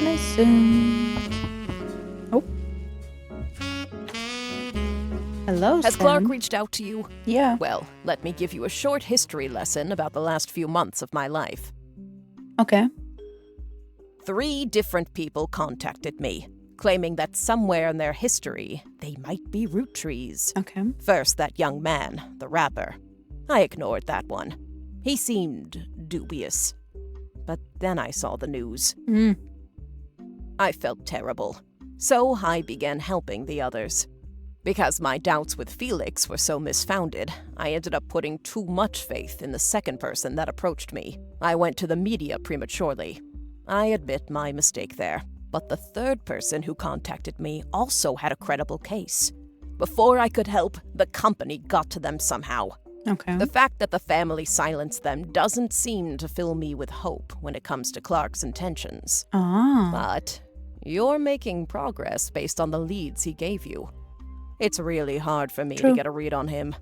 Listen. Oh. Hello, Has Sam. Clark reached out to you? Yeah. Well, let me give you a short history lesson about the last few months of my life. Okay. 3 different people contacted me, claiming that somewhere in their history, they might be Roottrees. Okay. First, that young man, the rapper. I ignored that one. He seemed dubious. But then I saw the news. I felt terrible, so I began helping the others. Because my doubts with Felix were so misfounded, I ended up putting too much faith in the second person that approached me. I went to the media prematurely. I admit my mistake there. But the third person who contacted me also had a credible case. Before I could help, the company got to them somehow. Okay. The fact that the family silenced them doesn't seem to fill me with hope when it comes to Clark's intentions. But you're making progress based on the leads he gave you. It's really hard for me to get a read on him.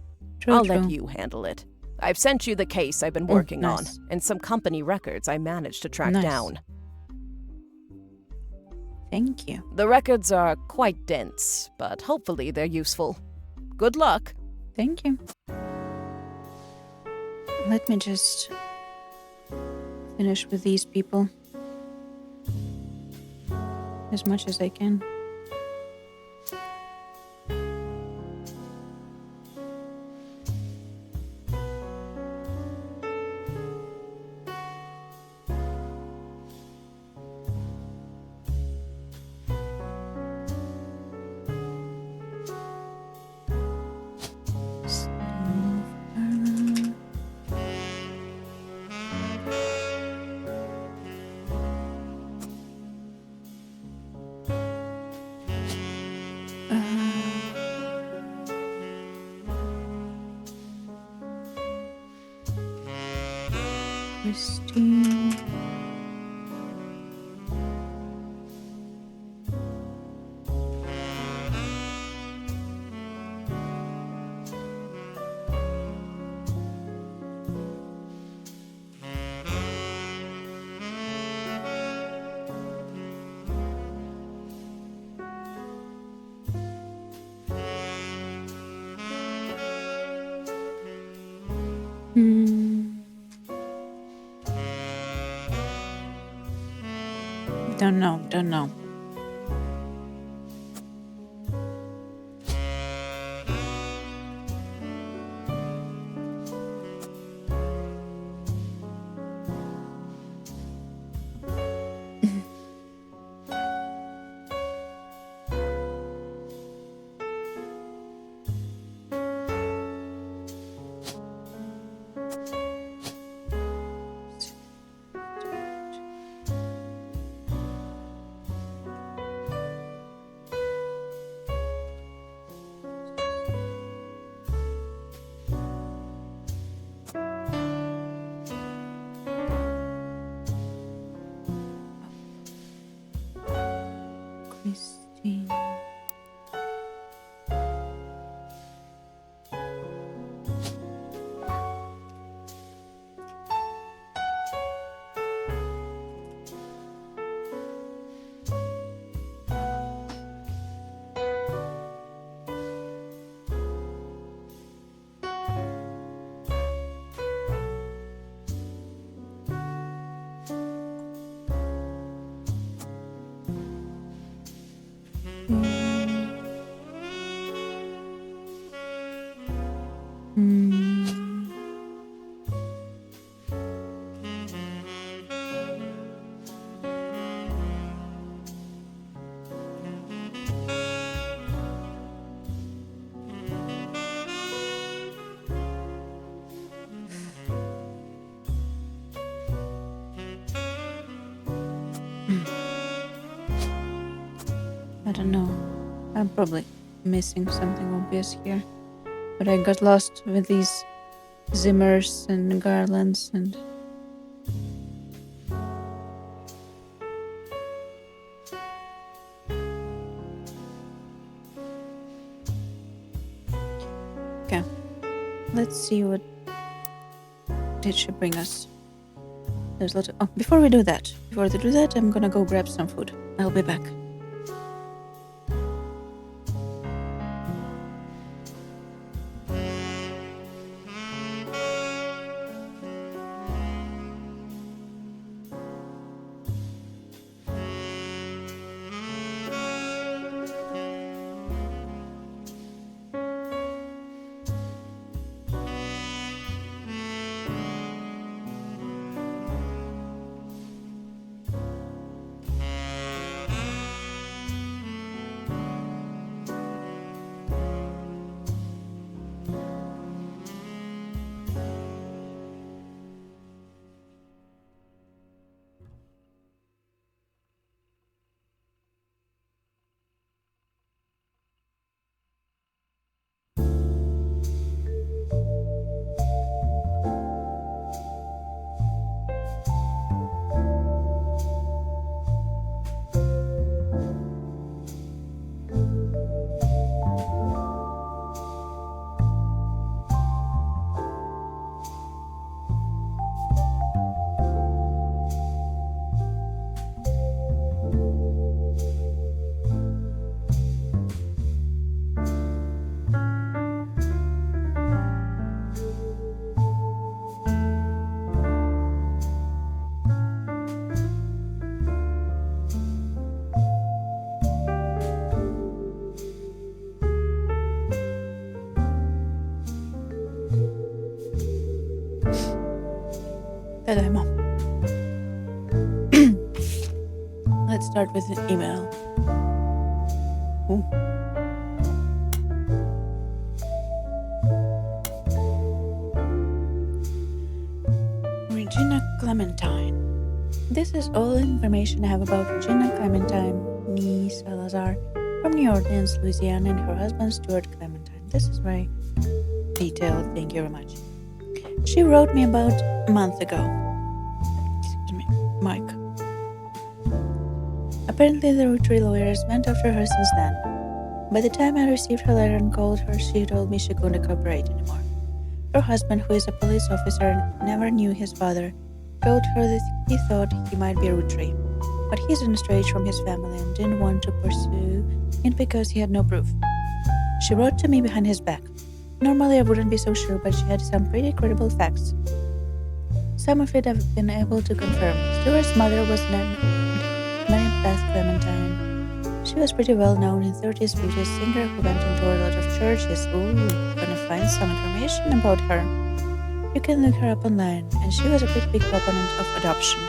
I'll let you handle it. I've sent you the case I've been working on, and some company records I managed to track down. Thank you. The records are quite dense, but hopefully they're useful. Good luck. Thank you. Let me just finish with these people as much as I can. Christine. Don't know. Christine. I don't know. I'm probably missing something obvious here. But I got lost with these zimmers and garlands and... Okay. Let's see what did she bring us. There's a lot of... Oh, before we do that, I'm gonna go grab some food. I'll be back. Tadaima. Let's start with an email. Ooh. Regina Clementine. This is all the information I have about Regina Clementine Nee Salazar from New Orleans, Louisiana, and her husband Stuart Clementine. This is very detailed. Thank you very much. She wrote me about a month ago. Excuse me, Mike. Apparently, the Roottrees lawyers went after her since then. By the time I received her letter and called her, she told me she couldn't cooperate anymore. Her husband, who is a police officer and never knew his father, told her that he thought he might be a Roottries, but he's estranged from his family and didn't want to pursue it because he had no proof. She wrote to me behind his back. Normally, I wouldn't be so sure, but she had some pretty credible facts. Some of it I've been able to confirm. Stuart's mother was named Mary Beth Clementine. She was pretty well known in 30s, 50s singer who went into a lot of churches. Ooh, gonna find some information about her. You can look her up online, and she was a pretty big proponent of adoption.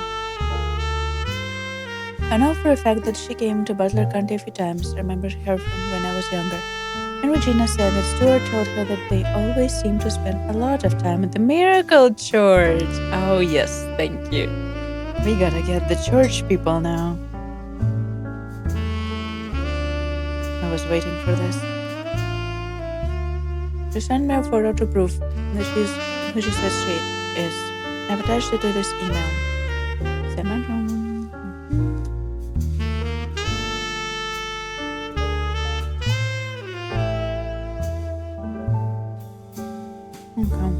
I know for a fact that she came to Butler County a few times. I remember her from when I was younger. And Regina said that Stuart told her that they always seem to spend a lot of time at the Miracle Church. Oh yes, thank you. We gotta get the church people now. I was waiting for this. She sent me a photo to prove that she's who she says she is. I've attached it to this email. Okay.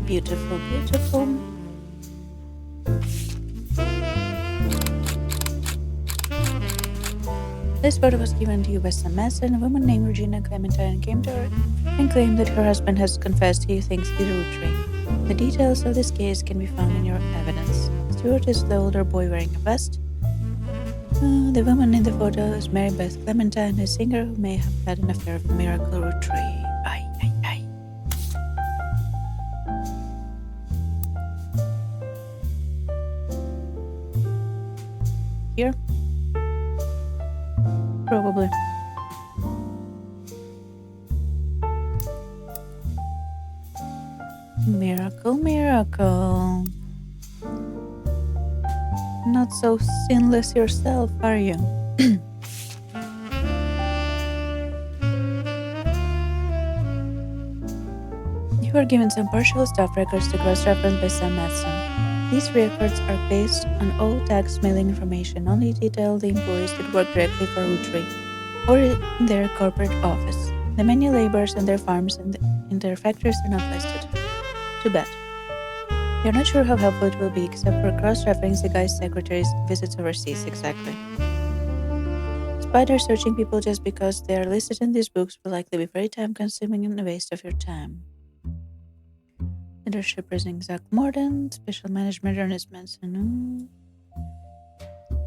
Beautiful, beautiful. This photo was given to you by some mess, and a woman named Regina Clementine came to her and claimed that her husband has confessed he thinks he's a Roottries. The details of this case can be found in your evidence. Stuart is the older boy wearing a vest. The woman in the photo is Mary Beth Clementine, a singer who may have had an affair with Miracle Roottries. Here? Probably. Miracle, miracle. Not so sinless yourself, are you? You were given some partial staff records to cross-reference by Sam Madsen. These records are based on all tax mailing information, only detail the employees that work directly for Roottrees or in their corporate office. The many laborers and their farms and in their factories are not listed. Too bad. You're not sure how helpful it will be, except for cross-referencing the guy's secretary's visits overseas, exactly. Spider searching people just because they are listed in these books will likely be very time-consuming and a waste of your time. Leadership presenting Zach Morton, Special Management Ernest Manson,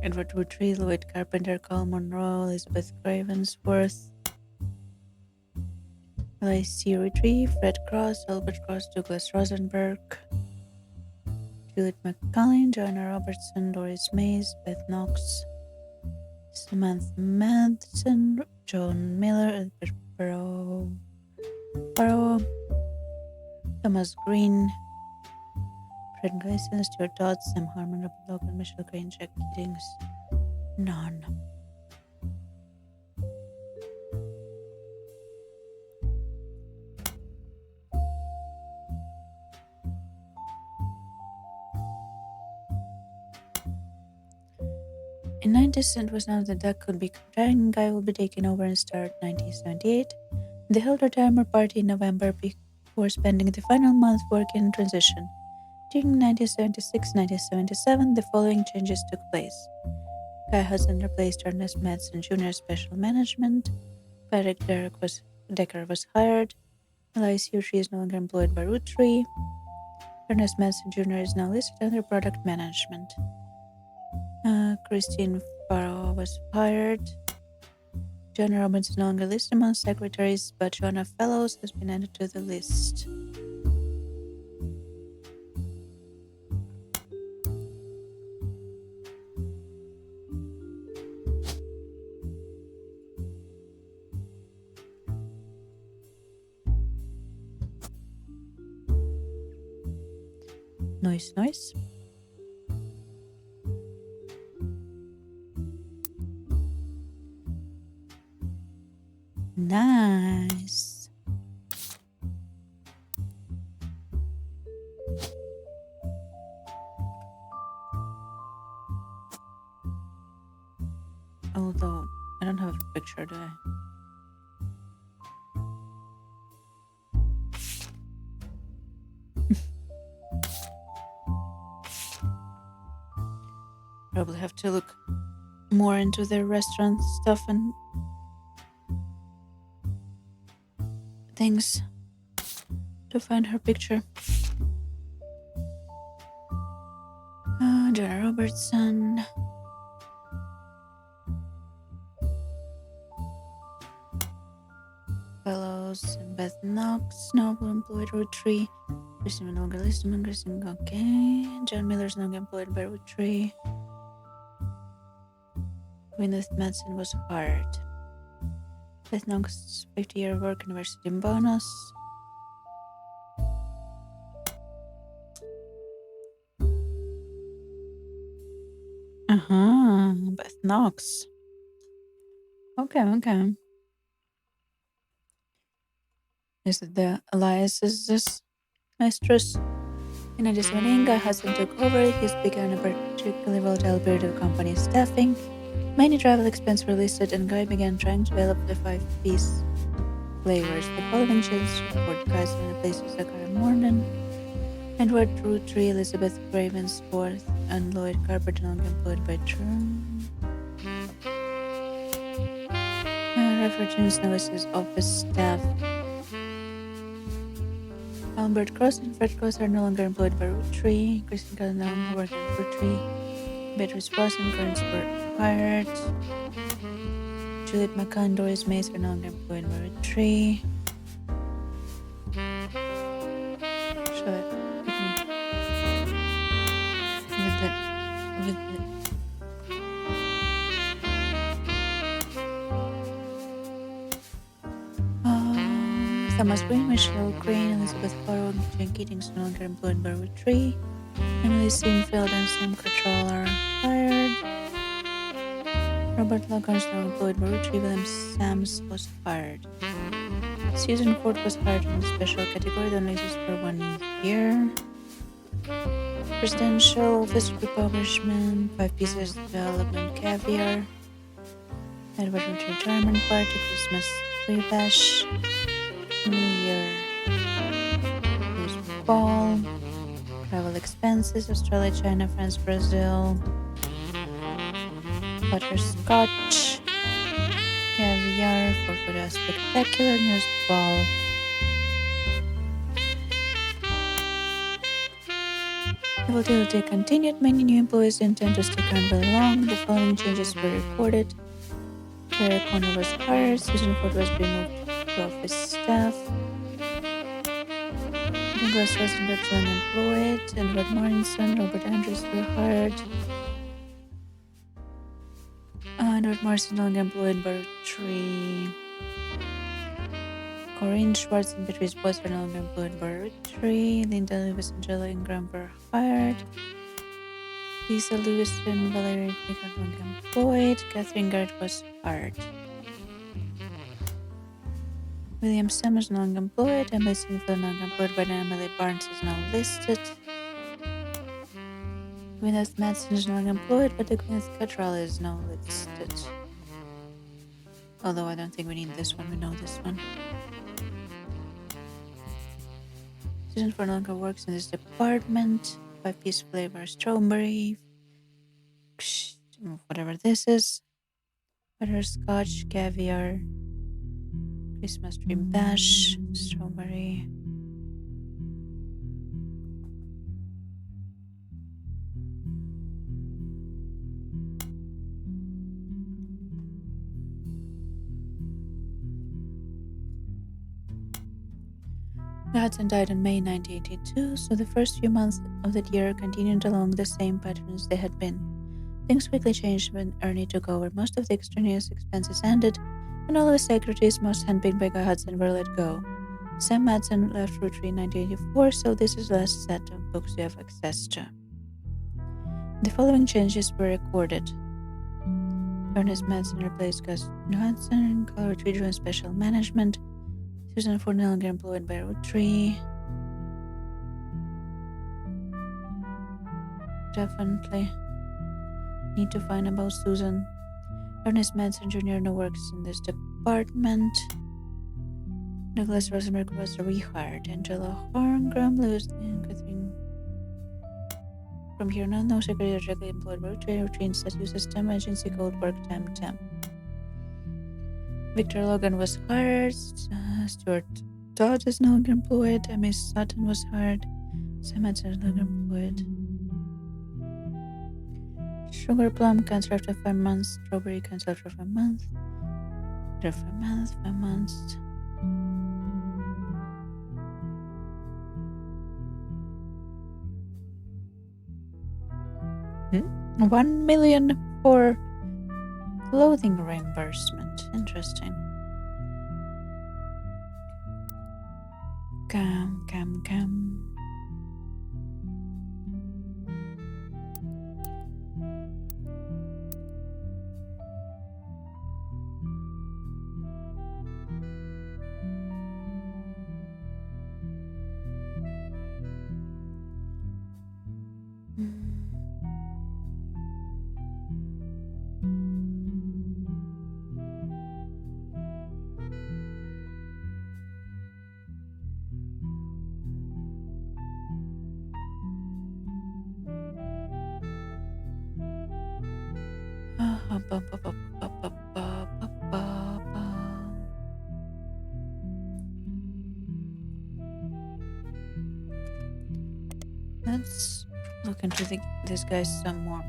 Edward Roottrees, Lloyd Carpenter, Carl Monroe, Elizabeth Ravensworth, Lacey Ritchie, Fred Cross, Albert Cross, Douglas Rosenberg, Juliet McCullin, Joanna Robertson, Doris Mays, Beth Knox, Samantha Madsen, John Miller, Albert Barrow, Thomas Green, Fred Gleason, Stuart Dodds, Sam Harmon, Robert Logan, Michelle Crane, Jack Giddings. None. In 19th was announced that Doug could be Dragon Guy will be taken over and start 1978. They held a retirement party in November before spending the final month working in transition. During 1976-1977, the following changes took place. Guy Hudson replaced Ernest Madsen Jr. Special Management. Patrick Decker was hired. Elias Hughes is no longer employed by Roottrees. Ernest Madsen Jr. is now listed under Product Management. Christine Farrow was hired. Joanna Robbins is no longer listed among secretaries, but Joanna Fellows has been added to the list. Nice. Nice. Although I don't have a picture, do I? Probably have to look more into their restaurant stuff and things to find her picture. Joanna Robertson. Fellows and Beth Knox, Noble employed Roottrees. Christine no longer listed, Christine okay. John Miller's no longer employed by Roottrees. Gwyneth Madsen was hired. Beth Knox 50-year work university bonus. Beth Knox. Okay. Is it the Elias's mistress? In addition, when Inga Hudson took over, he's begun a particularly volatile period of company staffing. Many travel expenses were listed, and Guy began trying to develop the 5-piece flavors. The following changes report guys in the place of Zachary Morton, Edward Roottrees, Elizabeth Ravensworth, and Lloyd Carpenter, no longer employed by True. Reference notices office staff. Albert Cross and Fred Cross are no longer employed by Roottrees. Kristen Cullen no longer works at Roottrees. Beatrice Ross and Currents were hired. Juliet McCann and Doris Mays are no longer employed by Roottrees. Show it with me. With the Thomas Green, Michelle Crane, Elizabeth Farrow, and Jane Giddings no longer employed by Roottrees. Emily Steinfeld and Sam Cottrell are hired. Robert Logan is now employed by Roottrees. William Sams was fired. Susan Ford was hired in a special category that lasts for 1 year. Presidential Office Republishment, 5 pieces development caviar. Edward Roottrees retirement party, Christmas free bash. New Year Ball, Travel expenses, Australia, China, France, Brazil. Butterscotch. Caviar for food, a spectacular news ball. The volatility continued. Many new employees intend to stick around very long. The following changes were recorded. Claire Connor was hired. Susan Ford was removed to office staff. Douglas Rosenberg unemployed. Edward Morrison, Robert Andrews were hired. Edward Morrison no longer employed. Roottrees. Corinne Schwartz and Beatrice Boyce were no longer employed by Roottrees. Linda Lewis and Jella Ingram were hired. Lisa Lewis and Valerie were no longer employed. Catherine Garrett was hired. William Summers no longer employed. Emily Sinfield no longer employed, but Emily Barnes is now listed. Gwyneth Madsen is no longer employed, but the Gwyneth Cattrall is now listed. Although I don't think we need this one, we know this one. Susan for no longer works in this department. 5-piece flavor strawberry. Whatever this is. Butterscotch, caviar. Christmas tree bash. Strawberry. Hudson died in May 1982, so the first few months of that year continued along the same patterns they had been. Things quickly changed when Ernie took over. Most of the extraneous expenses ended, and all of his secretaries, most handpicked by Guy Hudson, were let go. Sam Madsen left Roottrees in 1984, so this is the last set of books we have access to. The following changes were recorded. Ernest Madsen replaced Gus Hudson, Color Tree joined special management. Susan Ford no longer employed by Roottrees. Definitely need to find about Susan. Ernest Madsen Jr. now works in this department. Douglas Rosenberg was rehired. Angela Horngram, Lewis, and Catherine. From here on, no secretary directly employed by Roottrees. Roottrees instead uses temp agency called work time temp. Victor Logan was hired. Stuart Todd is no longer employed. Emmy Sutton was hired. Sam Madsen is no longer employed. Sugar plum cancelled after 5 months. Strawberry cancelled after 5 months. After 5 months. $1 million for clothing reimbursement. Interesting. Come. Let's look into this guy some more.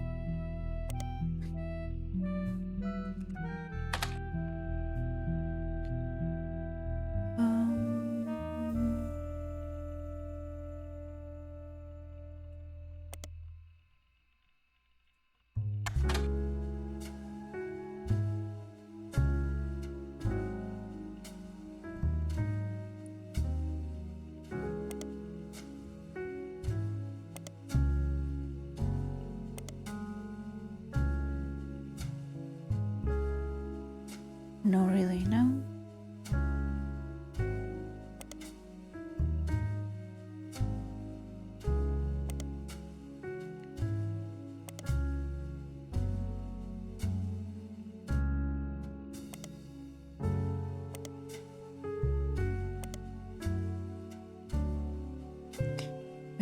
No, really, no.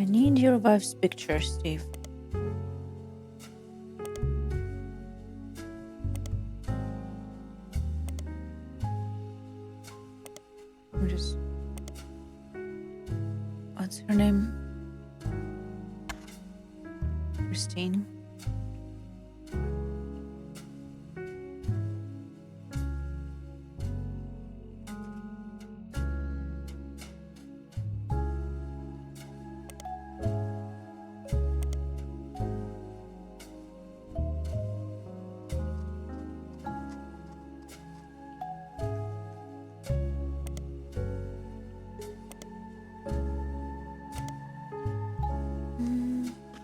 need your wife's picture, Steve. What's her name? Christine.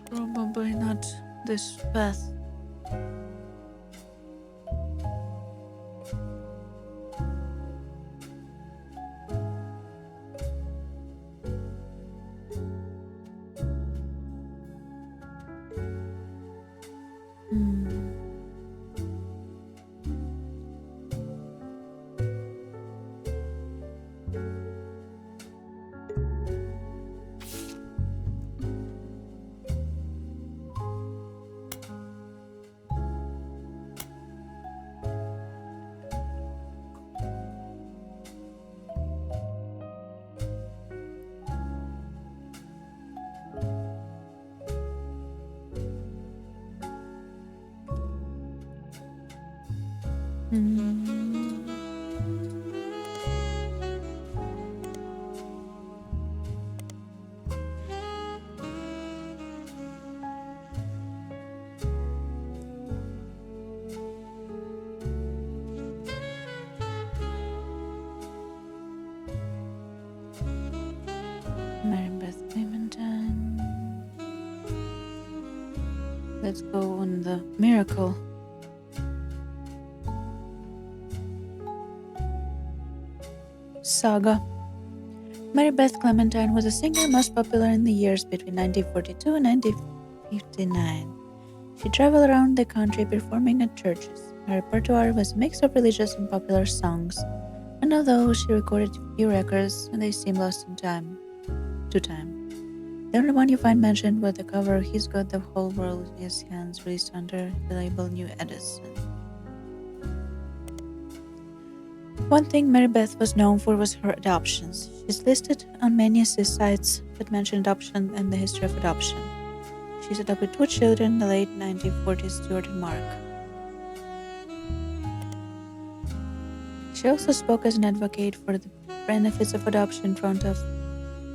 Probably not this path. Let's go on the miracle. Saga. Mary Beth Clementine was a singer most popular in the years between 1942 and 1959. She traveled around the country performing at churches. Her repertoire was a mix of religious and popular songs, and although she recorded few records, they seem lost in time. The only one you find mentioned was the cover He's Got the Whole World in His Hands, released under the label New Edison. One thing Mary Beth was known for was her adoptions. She's listed on many sites that mention adoption and the history of adoption. She's adopted 2 children in the late 1940s, Stuart and Mark. She also spoke as an advocate for the benefits of adoption in front of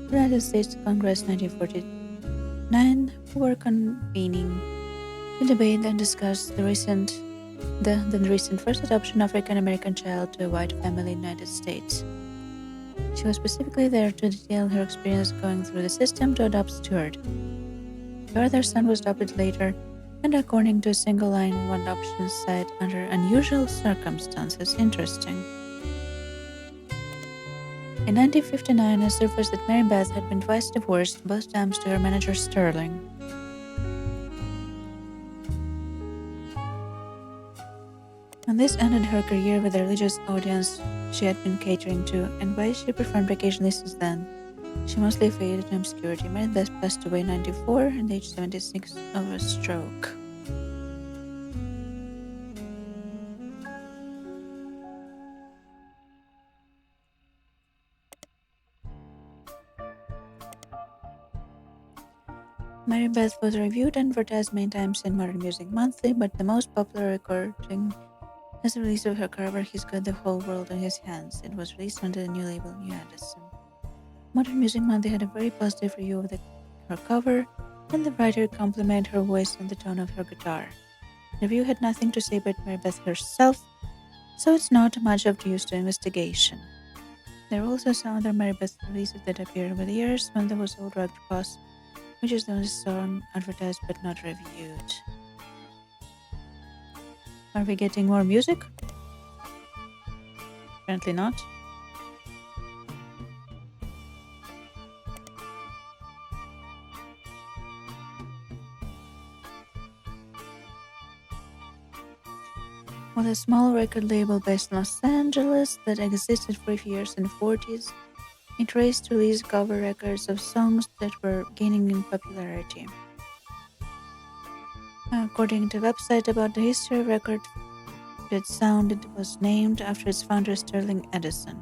the United States Congress in 1949, who were convening to debate and discuss the recent first adoption of African American child to a white family in the United States. She was specifically there to detail her experience going through the system to adopt Stuart. Her other son was adopted later, and according to a single line on one adoption site, under unusual circumstances. Interesting. In 1959, it surfaced that Mary Beth had been twice divorced, both times to her manager Sterling. And this ended her career with the religious audience she had been catering to, and why she performed occasionally since then. She mostly faded in obscurity. Mary Beth passed away in 1994 at age 76 of a stroke. Mary Beth was reviewed and advertised many times in Modern Music Monthly, but the most popular recording is the release of her cover He's Got the Whole World in His Hands. It was released under the new label New Edison. Modern Music Monthly had a very positive review of her cover, and the writer complimented her voice and the tone of her guitar. The review had nothing to say about Mary Beth herself, so it's not much of use to investigation. There were also some other Mary Beth releases that appeared over the years. When there was Old Rugged Cross, which is the only song advertised but not reviewed. Are we getting more music? Apparently not. With a small record label based in Los Angeles that existed for a few years in the 40s, It raced to release cover records of songs that were gaining in popularity. According to a website about the history of record sound, it was named after its founder Sterling Edison.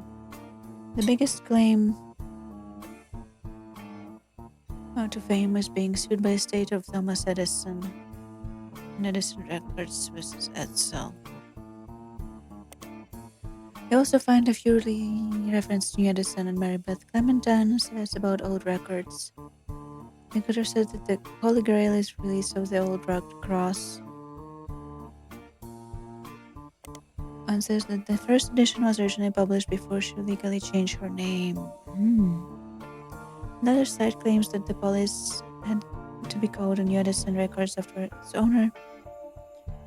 The biggest claim to fame was being sued by the estate of Thomas Edison and Edison Records vs. Edsel. You also find a few references to Edison, and Mary Beth Clementine says about old records. Nicoder said that the Holy Grail is release of the old rugged cross, and says that the first edition was originally published before she legally changed her name. Another site claims that the police had to be called on Edison Records after its owner,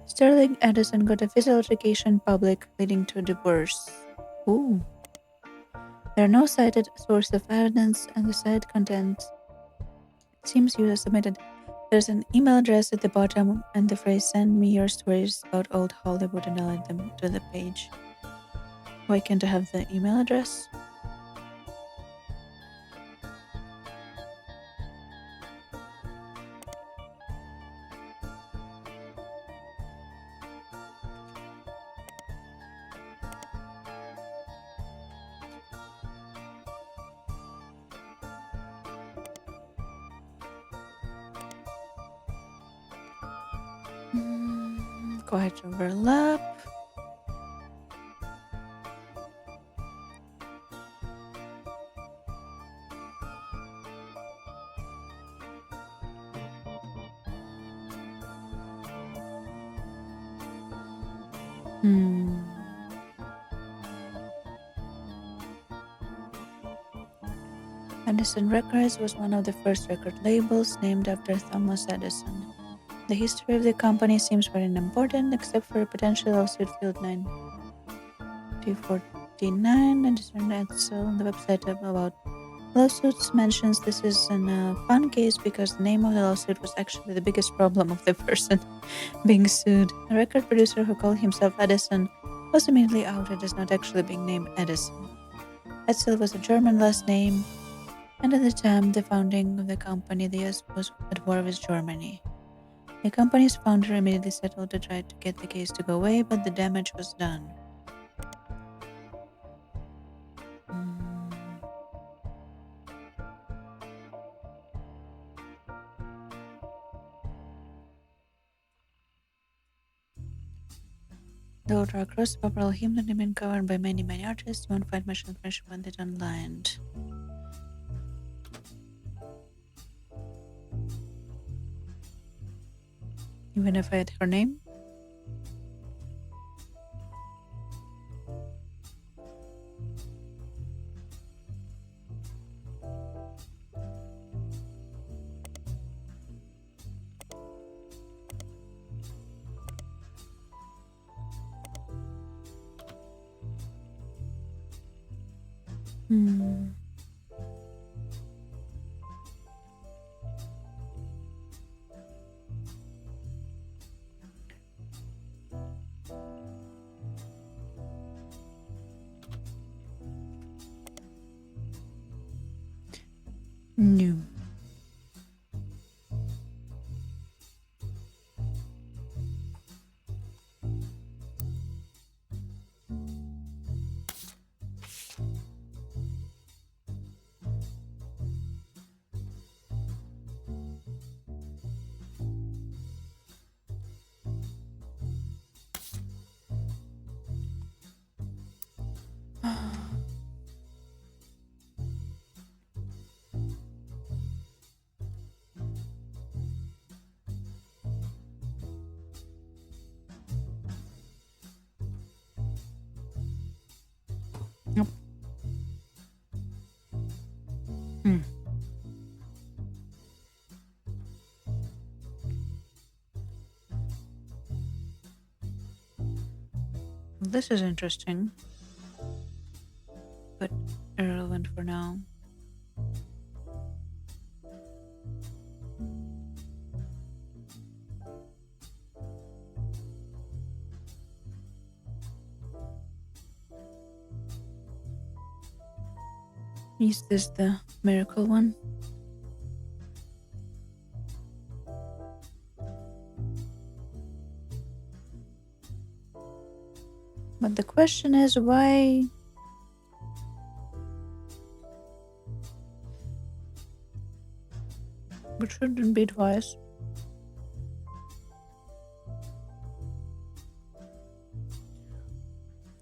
Sterling Edison, got a physical altercation in public, leading to a divorce. There are no cited sources of evidence, and the site content seems user submitted. There's an email address at the bottom and the phrase "Send me your stories about old Hollywood," and I'll add them to the page. Why can't I have the email address? Quite overlap. Edison Records was one of the first record labels named after Thomas Edison. The history of the company seems very unimportant, except for a potential lawsuit filed 1949 and Edsel on the website about lawsuits mentions this is a fun case because the name of the lawsuit was actually the biggest problem of the person being sued. A record producer who called himself Edison was immediately outed as not actually being named Edison. Edsel was a German last name, and at the time of the founding of the company, the US was at war with Germany. The company's founder immediately settled to try to get the case to go away, but the damage was done. The old rock cross popular hymn that had been covered by many artists. You won't find much information about it online. Even if I had her name? No. Nope. This is interesting, but irrelevant for now. Is this the miracle one? But the question is why it shouldn't be twice.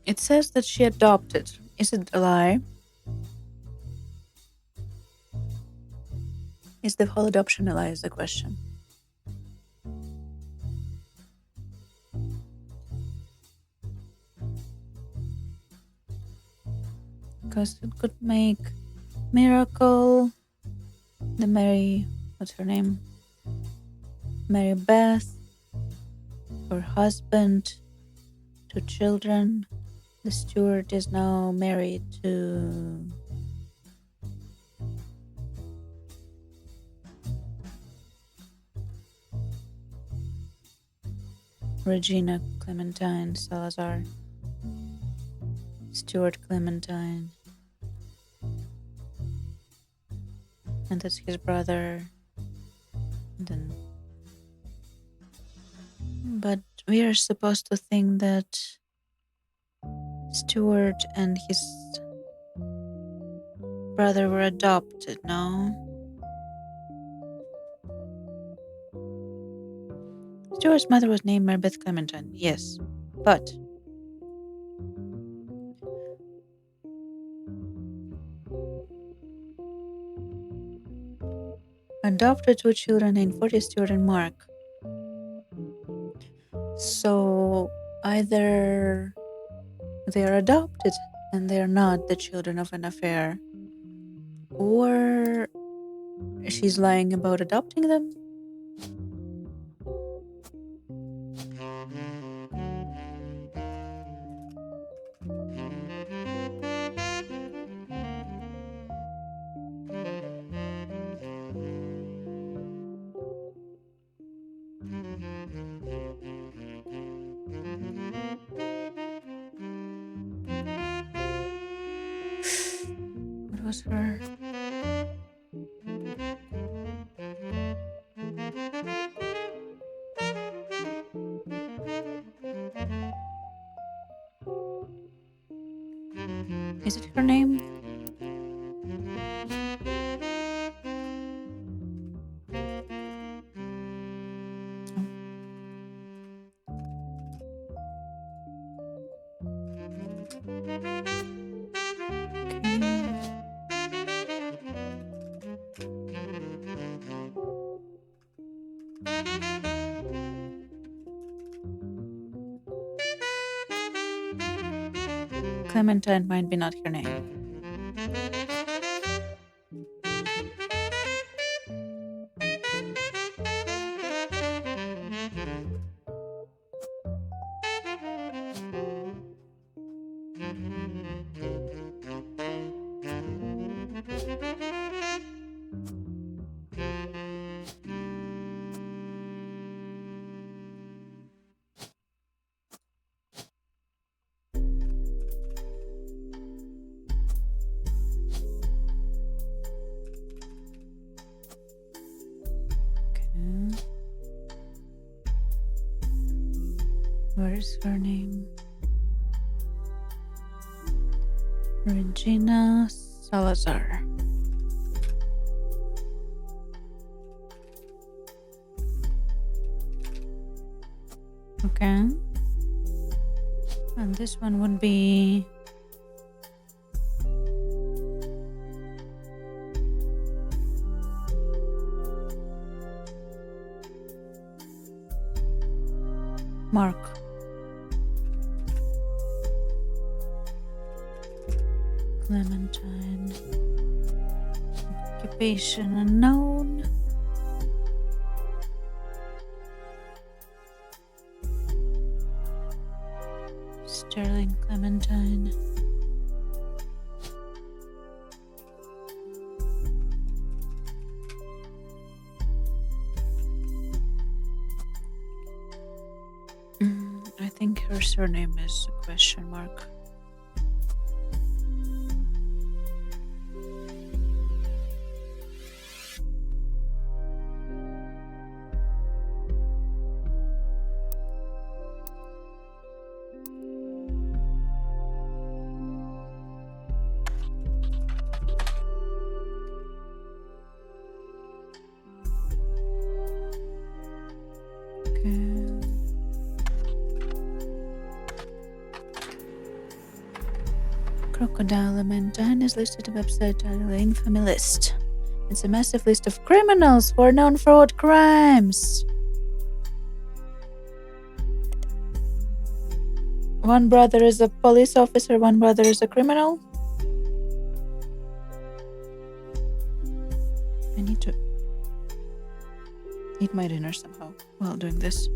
It says that she adopted. Is it a lie? Is the whole adoption a lie is the question. Because it could make Miracle, the Mary, what's her name? Mary Beth, her husband, 2 children. The steward is now married to Regina Clementine Salazar, Stuart Clementine, and that's his brother. And then, but we are supposed to think that Stuart and his brother were adopted, no? Stuart's mother was named Mary Beth Clementine, yes, but adopted 2 children named Forty, Stuart, and Mark. So either they are adopted and they are not the children of an affair, or she's lying about adopting them. What was her? Is it her name? Clementine might be not her name. What is her name? Regina Salazar. Okay. And this one would be Mark. Clementine. Occupation unknown. Sterling Clementine. I think her surname is a question mark. Crocodile Clementine is listed on the website titled the Infamy List. It's a massive list of criminals who are known for what crimes? One brother is a police officer, one brother is a criminal. I need to eat my dinner somehow while doing this.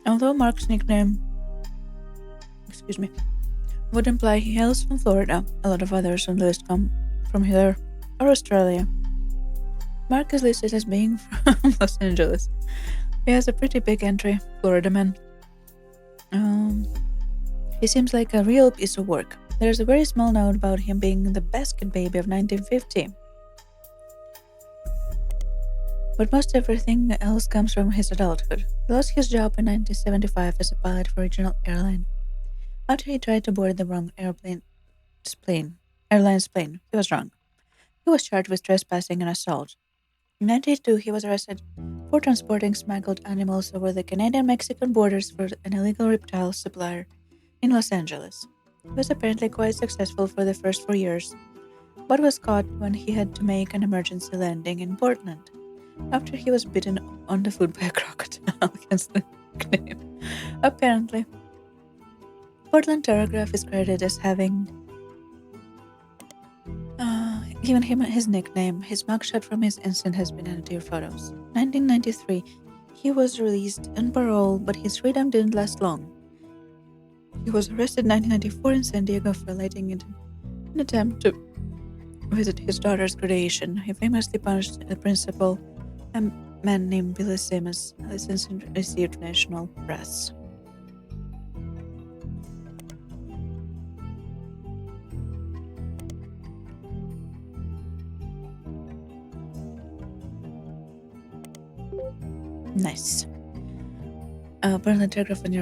Although Mark's nickname, would imply he hails from Florida, a lot of others on the list come from here or Australia. Mark is listed as being from Los Angeles. He has a pretty big entry, Florida man. He seems like a real piece of work. There's a very small note about him being the basket baby of 1950. But most everything else comes from his adulthood. He lost his job in 1975 as a pilot for a regional airline. After he tried to board the wrong airline's plane, he was wrong. He was charged with trespassing and assault. In 1992, he was arrested for transporting smuggled animals over the Canadian-Mexican borders for an illegal reptile supplier in Los Angeles. He was apparently quite successful for the first 4 years, but was caught when he had to make an emergency landing in Portland after he was bitten on the foot by a crocodile, hence the nickname. Apparently, Portland Telegraph is credited as having given him his nickname. His mugshot from his incident has been added to your photos. 1993, he was released on parole, but his freedom didn't last long. He was arrested in 1994 in San Diego for lighting in an attempt to visit his daughter's graduation. He famously punched the principal, a man named Billy Simmons, a license and received national press. Nice. Portland Telegraph and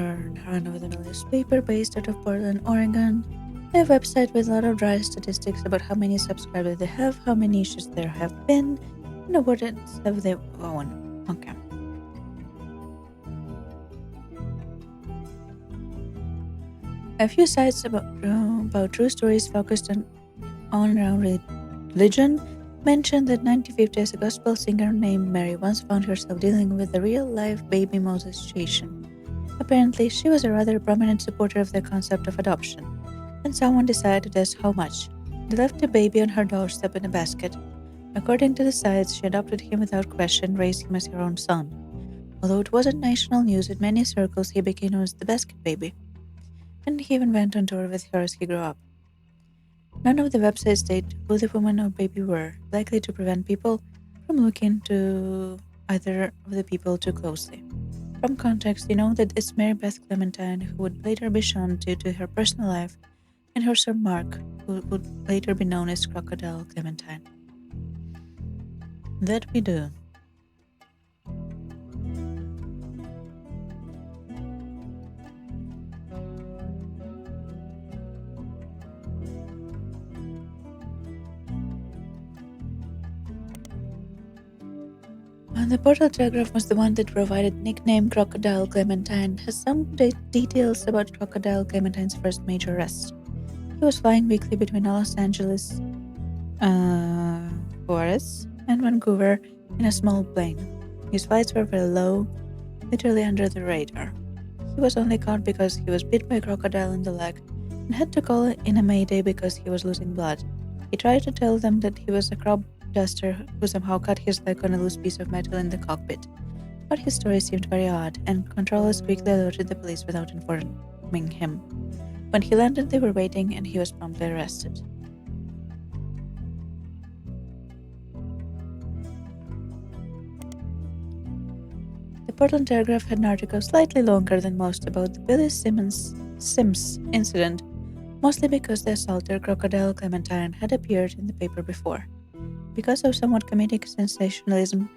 run over the newspaper based out of Portland, Oregon. They have a website with a lot of dry statistics about how many subscribers they have, how many issues there have been, and what have they won. Okay. A few sites about true stories focused on around religion mentioned that 1950s a gospel singer named Mary once found herself dealing with a real-life baby Moses situation. Apparently, she was a rather prominent supporter of the concept of adoption, and someone decided to test how much. They left the baby on her doorstep in a basket. According to the sites, she adopted him without question, raised him as her own son. Although it wasn't national news, in many circles he became known as the basket baby, and he even went on tour with her as he grew up. None of the websites state who the woman or baby were, likely to prevent people from looking to either of the people too closely. From context, you know that it's Mary Beth Clementine, who would later be shown due to her personal life, and her son Mark, who would later be known as Crocodile Clementine. That we do. The Portland Telegraph was the one that provided nickname Crocodile Clementine, has some details about Crocodile Clementine's first major arrest. He was flying weekly between Los Angeles, Juarez, and Vancouver in a small plane. His flights were very low, literally under the radar. He was only caught because he was bit by a crocodile in the leg and had to call in a mayday because he was losing blood. He tried to tell them that he was a crop duster who somehow cut his leg on a loose piece of metal in the cockpit. But his story seemed very odd, and controllers quickly alerted the police without informing him. When he landed, they were waiting, and he was promptly arrested. The Portland Telegraph had an article slightly longer than most about the Billy Sims incident, mostly because the assaulter, Crocodile Clementine, had appeared in the paper before. Because of somewhat comedic sensationalism,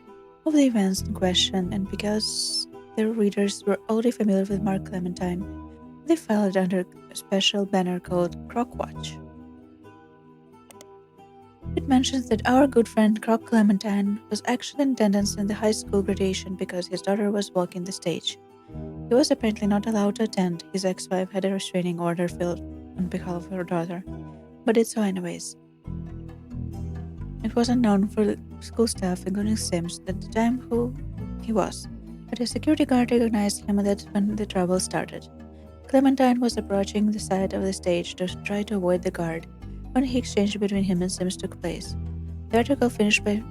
of the events in question, and because their readers were already familiar with Mark Clementine, they filed under a special banner called Croc Watch. It mentions that our good friend Croc Clementine was actually in attendance in the high school graduation because his daughter was walking the stage. He was apparently not allowed to attend. His ex-wife had a restraining order filed on behalf of her daughter, but did so anyways. It was unknown for the school staff, including Sims, at the time who he was, but a security guard recognized him, and that's when the trouble started. Clementine was approaching the side of the stage to try to avoid the guard when the exchange between him and Sims took place. The article finished by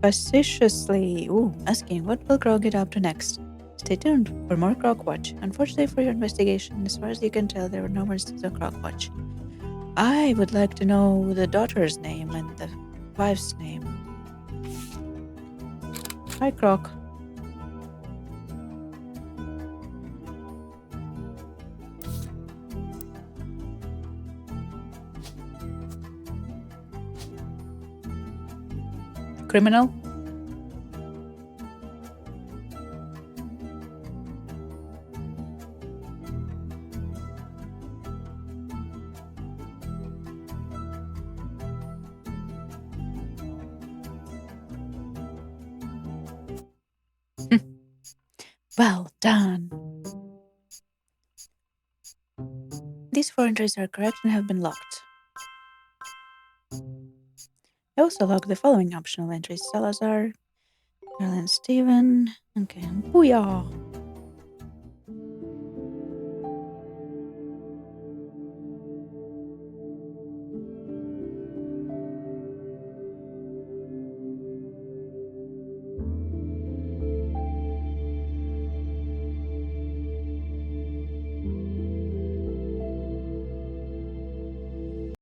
facetiously asking what will Croc get up to next. Stay tuned for more Croc Watch. Unfortunately for your investigation, as far as you can tell, there were no instances of Croc Watch. I would like to know the daughter's name and the wife's name. Hi, Croc. Criminal? Well done. These 4 entries are correct and have been locked. I also logged the following optional entries: Salazar, Carolyn Steven, okay, Booyah!